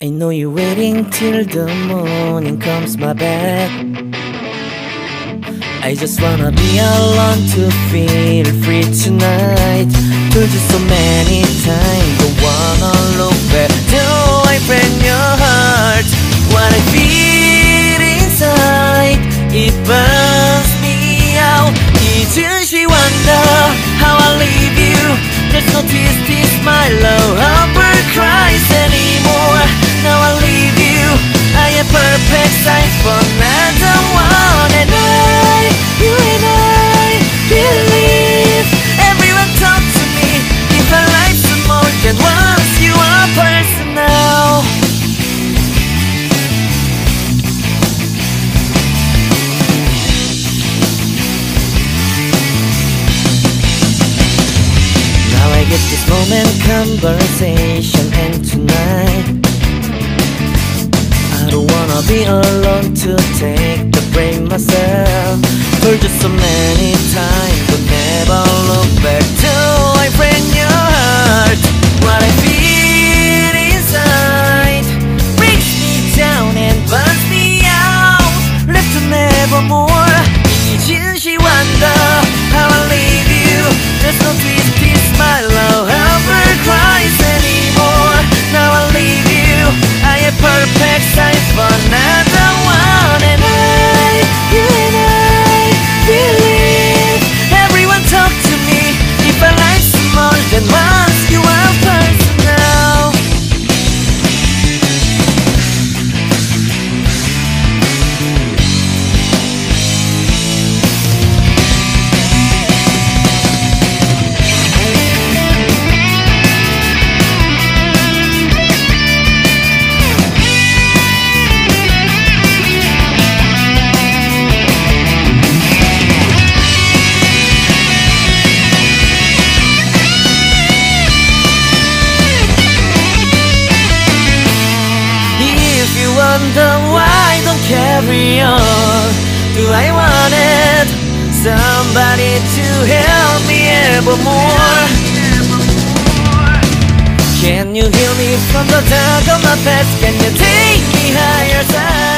I know you're waiting till the morning comes my bed. I just wanna be alone to feel free tonight. Told you so many times, don't wanna look back. Do I break your heart? What I feel inside, it burns me out. She wonder how I leave you. There's no tears, tears, my love, Humber cries anymore. Now I leave you, I am perfect size for another one. And you and I believe everyone talk to me. If our life's more than once, you are personal. Now I get this moment, conversation, and tonight I don't wanna be alone to take the blame myself. Told you so many times, but never look back. Till I break your heart, what I feel inside breaks me down and burns me out. Left to nevermore. She wonder how I leave you. There's no tears, my love, ever cries anymore. Now I leave you, I am perfect size for another one. And you and I believe everyone talk to me. If our life's more than once, you are personal. Wonder why I don't carry on. Do I want it? Somebody to help me evermore. Can you heal me from the dark of my past? Can you take me higher side?